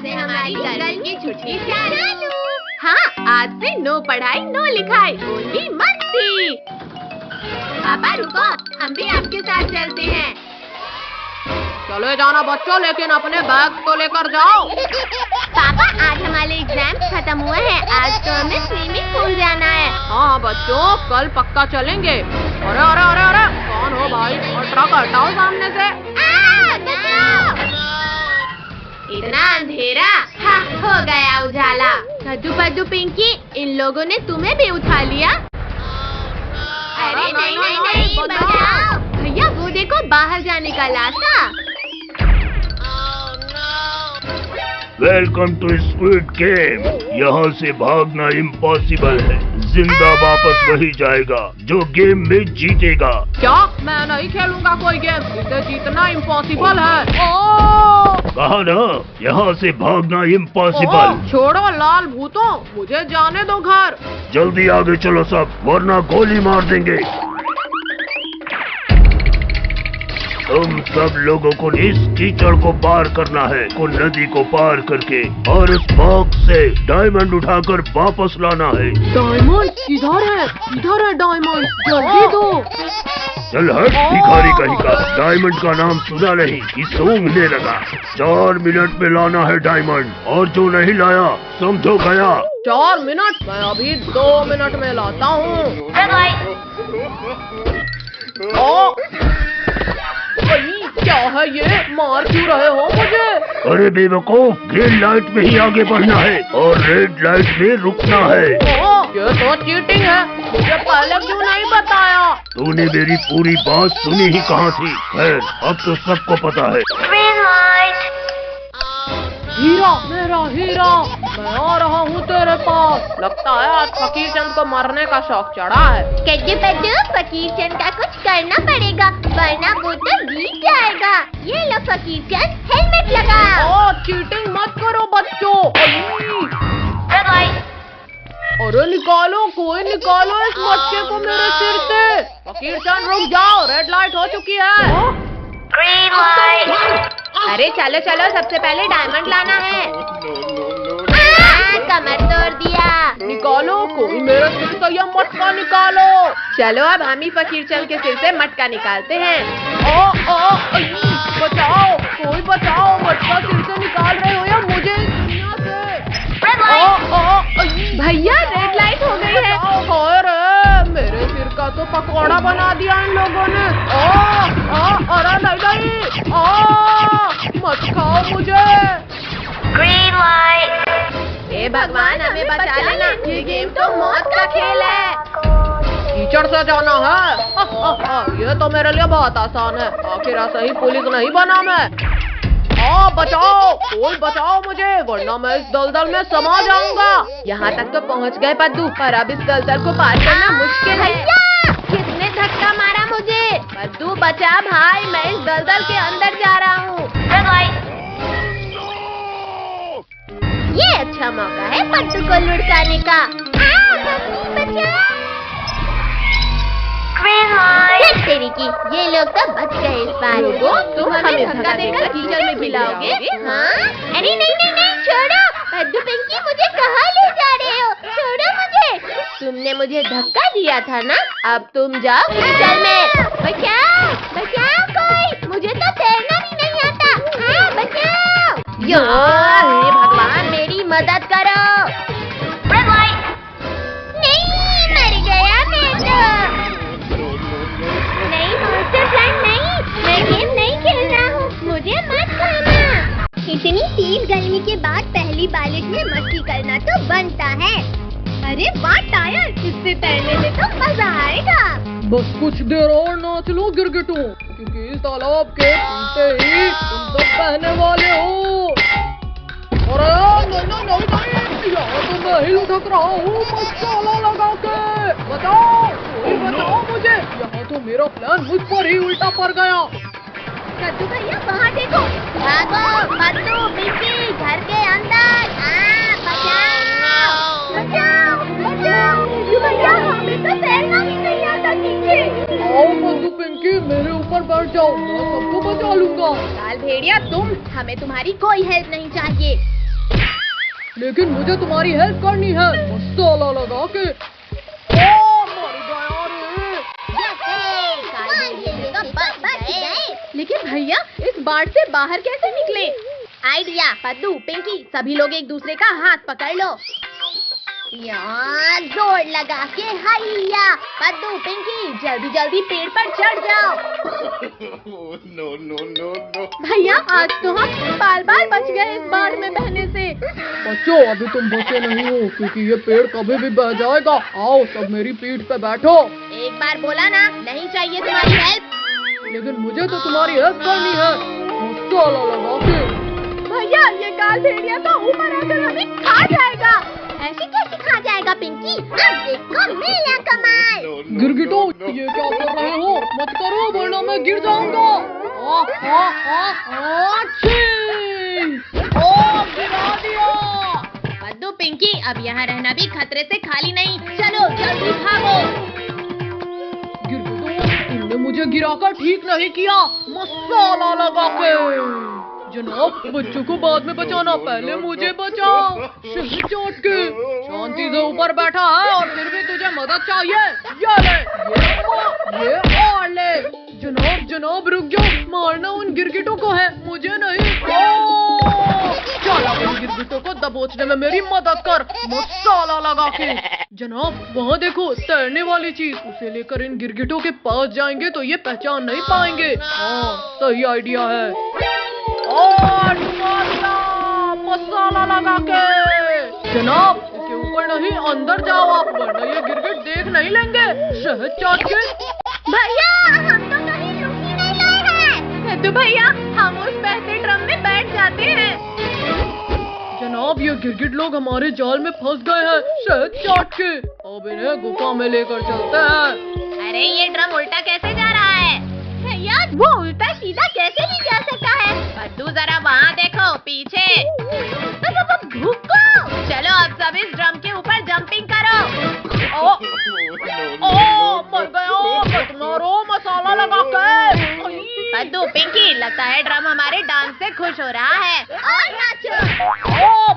से हमारी गर्मी की छुट्टी चालू। हाँ, आज से नो पढ़ाई नो लिखाई, ओनली मस्ती। पापा रुको, हम भी आपके साथ चलते हैं। चले जाना बच्चों, लेकिन अपने बैग तो लेकर जाओ। पापा आज हमारे एग्जाम खत्म हुए हैं, आज तो हमें स्विमिंग पूल जाना है। हाँ बच्चों, कल पक्का चलेंगे। अरे अरे अरे अरे, कौन हो भाई? और ट्रक हटाओ सामने से। इतना अंधेरा, हाँ हो गया उजाला। कद्दू पद्दू पिंकी, इन लोगों ने तुम्हें भी उठा लिया? अरे नहीं नहीं नहीं, बचाओ भैया, वो देखो बाहर जाने का रास्ता। Welcome to Squid Game. यहाँ से भागना इम्पॉसिबल है, जिंदा वापस वही जाएगा जो गेम में जीतेगा। क्या? मैं नहीं खेलूंगा कोई गेम, इसे जीतना इम्पॉसिबल है। ओ! कहा ना, यहाँ से भागना इम्पॉसिबल। छोड़ो लाल भूतों, मुझे जाने दो घर। जल्दी आगे चलो सब, वरना गोली मार देंगे। तुम सब लोगों को इस कीचड़ को पार करना है, को नदी को पार करके, और उस बॉक्स से डायमंड उठाकर वापस लाना है। डायमंड इधर है, इधर है डायमंड, जल्दी दो। चल हट भिखारी कहीं का, डायमंड का नाम सुना नहीं कि सूंघने लगा। 4 मिनट में लाना है डायमंड, और जो नहीं लाया समझो गया। 4 मिनट? मैं अभी 2 मिनट में लाता हूँ। क्या है ये? मार क्यों रहे हो मुझे? अरे बेवकूफ, ग्रीन लाइट में ही आगे बढ़ना है और रेड लाइट में रुकना है। ये तो चीटिंग है, मुझे पहले क्यों नहीं बताया? तूने मेरी पूरी बात सुनी ही कहाँ थी? खैर, अब तो सबको पता है। हीरा, मेरा हीरा, मैं आ रहा हूँ तेरे पास। लगता है आज फकीर चंद को मरने का शौक चढ़ा है। कद्दू पद्दू, फकीर चंद का कुछ करना पड़ेगा, वरना वो तो जीत जाएगा। ये लो फकीर चंद, हेलमेट लगाओ। चीटिंग मत करो बच्चों। अरे निकालो, कोई निकालो इस बच्चे को मेरे सिर से। फकीर चंद रुक जाओ, रेड लाइट हो चुकी है। Green light. अरे चलो चलो, सबसे पहले डायमंड लाना है। कमर तोड़ दिया। निकालो, कोई मेरे सिर से यह मटका निकालो। चलो अब हम ही फकीर चंद के सिर से मटका निकालते हैं। बचाओ, कोई बचाओ, मटका सिर से निकाल रहे हो या मुझे इस दुनिया से? भैया रेड लाइट हो गई है। अरे मेरे सिर का तो पकौड़ा बना दिया इन लोगों ने। अरे नहीं, मत खाओ मुझे। Green light. हे भगवान, हमें बचा लेना, ये गेम तो मौत का खेल है। कीचड़ से जाना है? ये तो मेरे लिए बहुत आसान है, आखिर सही पुलिस नहीं बना मैं। बचाओ, कोई बचाओ मुझे, वरना मैं इस दलदल में समा जाऊंगा। यहाँ तक तो पहुँच गए पद्दू, पर अब इस दलदल को पार करना मुश्किल है। किसने धक्का मारा मुझे? पद्दू बचा भाई, मैं इस दलदल के अंदर जा रहा हूँ। ये अच्छा मौका है पद्दू को लुढ़काने का। तेरी की, ये लोग तो बच गए इस बार। तुम हमें धक्का देकर कीचड़ में गिराओगे? हाँ? अरे नहीं नहीं नहीं, छोड़ो पद्दू पिंकी, मुझे कहाँ ले जा रहे हो? छोड़ो मुझे। तुमने मुझे धक्का दिया था ना, अब तुम जाओ कीचड़ में। बचाओ बचाओ कोई, मुझे तो तैरना भी नहीं आता। हाँ बचाओ। हे भगवान, मेरी मदद करो। नहीं, मर गया मैं तो। नहीं मास्टर फ्रेंड, नहीं, मैं गेम नहीं खेल रहा हूँ, मुझे मत खाना। इतनी तेज गर्मी के बाद पहली बारिश में मस्ती करना तो बनता है। अरे वाह टायर, इससे तैरने में तो मजा आएगा। बस कुछ देर और नाच लो गिरगिटों, क्योंकि इस तालाब के पीछे ही तुम सब बहने वाले हो। अरे नहीं, यहाँ तो मैं ही लुढ़क रहा हूँ मसाला लगा के। बचाओ, कोई बचाओ मुझे, यहाँ तो मेरा प्लान मुझ पर ही उल्टा पड़ गया। कद्दू भैया वहाँ देखो, भागो पद्दू पिंकी, घर के अंदर। बचाओ बचाओ। भैया हमें तो तैरना भी नहीं आता नीचे। आओ पद्दू पिंकी, मेरे ऊपर बैठ जाओ, मैं सबको बचा लूंगा। लाल भेड़िया तुम, हमें तुम्हारी कोई हेल्प नहीं चाहिए। लेकिन मुझे तुम्हारी हेल्प करनी है, मसाला लगा के। ओ, मर गया रे। लेकिन भैया इस बाढ़ से बाहर कैसे निकले? आइडिया, पद्दू, पिंकी, सभी लोग एक दूसरे का हाथ पकड़ लो। यार जोर लगा के हैया। पद्दू, पिंकी, जल्दी जल्दी पेड़ पर चढ़ जाओ। No. भैया आज तो हम बाल बाल बच गए इस बाढ़ में बहने से। बच्चों अभी तुम बचे नहीं हो, क्योंकि ये पेड़ कभी भी बह जाएगा। आओ सब मेरी पीठ पे बैठो। एक बार बोला ना, नहीं चाहिए तुम्हारी हेल्प। लेकिन मुझे तो तुम्हारी हेल्प करनी है, मसाला लगा के। भैया ये काल भेड़िया तो ऊपर आकर हमें खा जाएगा। ऐसे कैसे खा जाएगा पिंकी? अब देखो मेरा कमाल। गिरगिटो ये क्या कर रहे हो? मत करो वरना मैं गिर जाऊंगा। ओ गिरा दिया। पद्दू, पिंकी, अब यहाँ रहना भी खतरे से खाली नहीं। चलो जल्दी भागो। गिरगिटो तुमने मुझे गिराकर ठीक नहीं किया, मसाला लगा के। जनाब बच्चों को बाद में बचाना, पहले मुझे बचाओ। शहर चोट के शांति से ऊपर बैठा है और फिर भी तुझे मदद चाहिए। ये और ले। जनाब रुक जाओ, मारना उन गिरगिटों को है, मुझे नहीं। चला उन गिरगिटों को दबोचने में मेरी मदद कर, मसाला लगा के। जनाब वहाँ देखो तैरने वाली चीज, उसे लेकर इन गिरगिटों के पास जाएंगे तो ये पहचान नहीं पाएंगे। हाँ सही आइडिया है। और मसाला लगा के। जनाब इसके ऊपर नहीं, अंदर जाओ आप, वरना ये गिरगिट देख नहीं लेंगे। शहद चाट के। भैया हम तो कहीं रुक ही नहीं रहे हैं। तो भैया हम उस बहते ड्रम में बैठ जाते हैं। जनाब ये गिरगिट लोग हमारे जाल में फंस गए हैं, शहद चाट के। अब इन्हें गुफा में लेकर चलते हैं। अरे ये ड्रम उल्टा कैसे जा रहा है? भैया वो उल्टा सीधा कैसे नहीं जा सकता है? पद्दू जरा वहाँ देखो पीछे। भूखो। चलो अब सब इस ड्रम के ऊपर जंपिंग करो। मर गया, मारो मसाला लगा के। पद्दू, पिंकी, लगता है ड्रम हमारे डांस से खुश हो रहा है। और नाचो।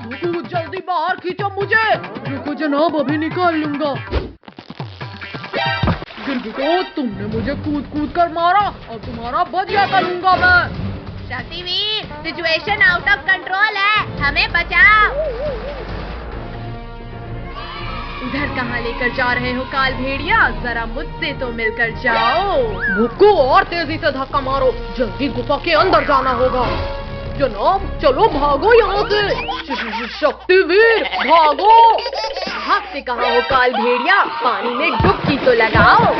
भूखू जल्दी बाहर खींचो मुझे। रुको जनाब अभी निकाल लूंगा। गिरगिटो तुमने मुझे कूद कूद कर मारा, और तुम्हारा बदला करूंगा मैं। Shaktiveer situation out of control है, हमें बचाओ। उधर कहाँ लेकर जा रहे हो काल भेड़िया? जरा मुझसे तो मिलकर जाओ। भुक्कू और तेजी से धक्का मारो, जल्दी गुफा के अंदर जाना होगा। जनाब चलो भागो यहाँ से। शक्तिवीर भागो। भागते कहाँ हो काल भेड़िया? पानी में डुबकी तो लगाओ।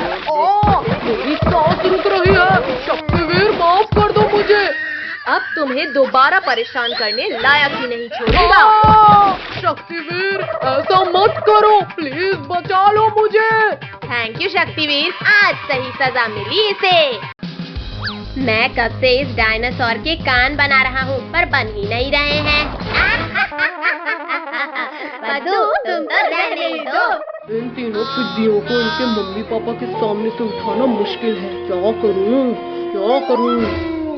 मेरी सांस रुक रही है, शक्तिवीर माफ कर दो मुझे। अब तुम्हें दोबारा परेशान करने लायक ही नहीं छोड़ूंगा। शक्तिवीर ऐसा मत करो, प्लीज बचा लो मुझे। थैंक यू शक्तिवीर, आज सही सजा मिली इसे। मैं कब से इस डायनासोर के कान बना रहा हूँ, पर बन ही नहीं रहे हैं। पद्दू तुम तो रहने दो। इन तीनों पिद्दियों को इनके मम्मी पापा के सामने से उठाना मुश्किल है। क्या करूँ?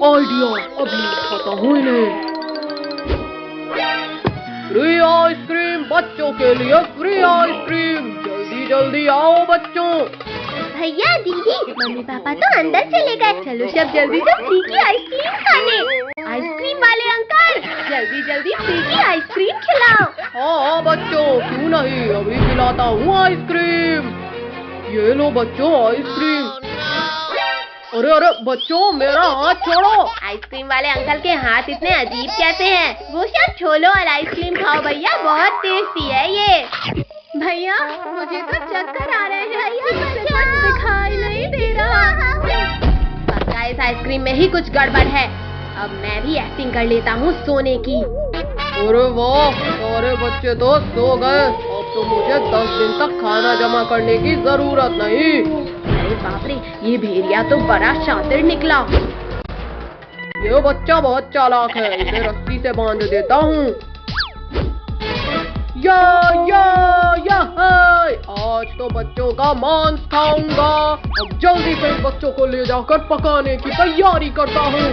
आइडिया, अभी उठाता हूँ इन्हें। फ्री आइसक्रीम बच्चों के लिए, फ्री आइसक्रीम। जल्दी जल्दी आओ बच्चों। भैया दीदी मम्मी पापा तो अंदर चले गए, चलो सब जल्दी से फ्री की आइसक्रीम खाने। आइसक्रीम वाले अंकल जल्दी जल्दी फ्री की आइसक्रीम खिलाओ। हाँ बच्चों क्यों नहीं, अभी खिलाता हूँ आइसक्रीम। ये लो बच्चों आइसक्रीम। अरे बच्चों मेरा हाथ छोड़ो। आइसक्रीम वाले अंकल के हाथ इतने अजीब कैसे हैं? वो सब छोड़ो और आइसक्रीम खाओ भैया, बहुत टेस्टी है ये। भैया मुझे तो चक्कर आ रहे हैं, कुछ दिखाई नहीं दे रहा। पक्का इस आइसक्रीम में ही कुछ गड़बड़ है। अब मैं भी एक्टिंग कर लेता हूँ सोने की। अरे वाह, सारे बच्चे तो सो गए। अब तो मुझे 10 दिन तक खाना जमा करने की जरूरत नहीं। अरे बाप रे, ये भेड़िया तो बड़ा शातिर निकला। ये बच्चा बहुत चालाक है, इसे रस्सी से बांध देता हूँ। या आज तो बच्चों का मांस खाऊंगा। अब जल्दी से बच्चों को ले जाकर पकाने की तैयारी करता हूँ।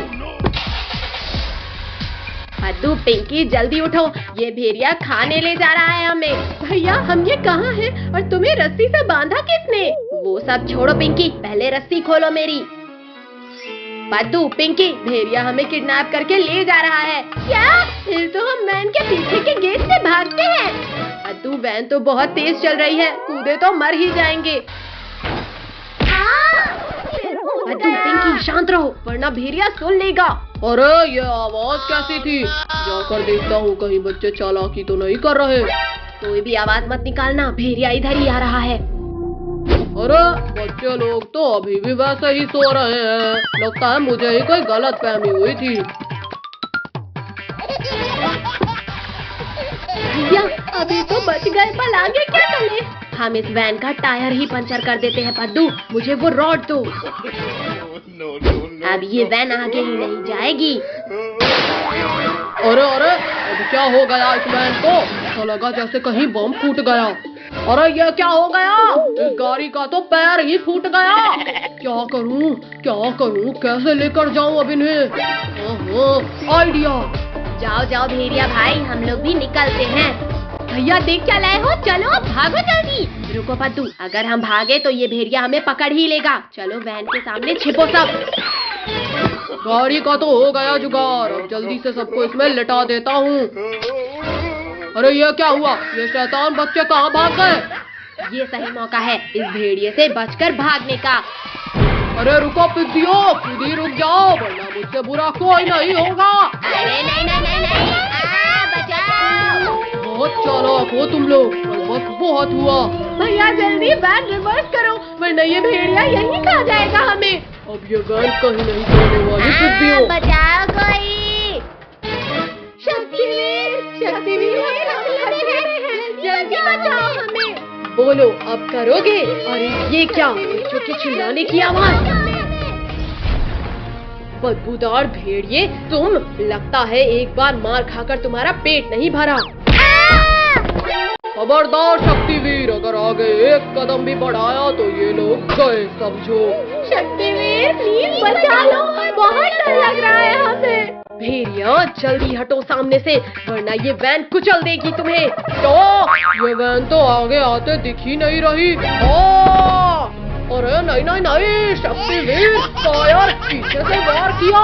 पद्दू, पिंकी जल्दी उठो, ये भेड़िया खाने ले जा रहा है हमें। भैया हम ये कहाँ हैं और तुम्हें रस्सी से बांधा किसने? वो सब छोड़ो पिंकी, पहले रस्सी खोलो मेरी। पद्दू, पिंकी, भेड़िया हमें किडनैप करके ले जा रहा है। क्या? फिर तो हम वैन के पीछे के गेट से भागते हैं। पद्दू, वैन तो बहुत तेज चल रही है, कूदे तो मर ही जाएंगे। पद्दू, पिंकी शांत रहो वरना भेड़िया सुन लेगा। अरे ये आवाज कैसी थी? जाकर देखता हूँ कहीं बच्चे चालाकी तो नहीं कर रहे। कोई भी आवाज मत निकालना, भेड़िया इधर ही आ रहा है। अरे बच्चे लोग तो अभी भी वैसे ही सो रहे हैं। लगता है मुझे ही कोई गलत फहमी हुई थी। भैया अभी तो बच गए, पर आगे क्या करें? हम इस वैन का टायर ही पंचर कर देते हैं। पद्दू, मुझे वो रॉड दो। अब ये वैन आगे ही नहीं जाएगी। अरे अरे अब क्या हो गया इस वैन को? ऐसा लगा जैसे कहीं बम फूट गया। अरे ये क्या हो गया? इस गाड़ी का तो पैर ही फूट गया। क्या करूं कैसे लेकर जाऊं अब इन्हें? ओहो आइडिया। जाओ जाओ भेड़िया भाई, हम लोग भी निकलते हैं। भैया देख क्या लाए हो, चलो भागो जल्दी। रुको पद्दू, अगर हम भागे तो ये भेड़िया हमें पकड़ ही लेगा। चलो वैन के सामने छिपो सब। गाड़ी का तो हो गया जुगाड़, अब जल्दी से सबको इसमें लिटा देता हूँ। अरे ये क्या हुआ? ये शैतान बच्चे कहाँ भाग गए? ये सही मौका है इस भेड़िए से बचकर भागने का। अरे रुको पिद्दियो, खुद ही रुक जाओ वरना मुझसे बुरा कोई नहीं होगा। अरे नहीं, बचाओ। बहुत चालाक हो तुम लोग, पर बस बहुत हुआ। भैया जल्दी वैन रिवर्स करो वरना ये भेड़िया यहीं खा जाएगा हमें। अब ये वैन कहीं नहीं जाने वाली पिद्दियो। बचाओ कोई। शक्तिवीर, जल्दी बचाओ हमें। बोलो अब करोगे? अरे ये क्या, बच्चों के चिल्लाने की आवाज। बदबूदार भेड़िए तुम, लगता है एक बार मार खाकर तुम्हारा पेट नहीं भरा। खबरदार शक्तिवीर, अगर आगे एक कदम भी बढ़ाया तो ये लोग गए समझो। शक्तिवीर प्लीज बचा लो, बहुत डर लग रहा है हमें। भेड़िया जल्दी हटो सामने से वरना ये वैन कुचल देगी तुम्हें। तो ये वैन तो आगे आते दिख ही नहीं रही। अरे नहीं, शक्तिवीर टायर पीछे से वार किया।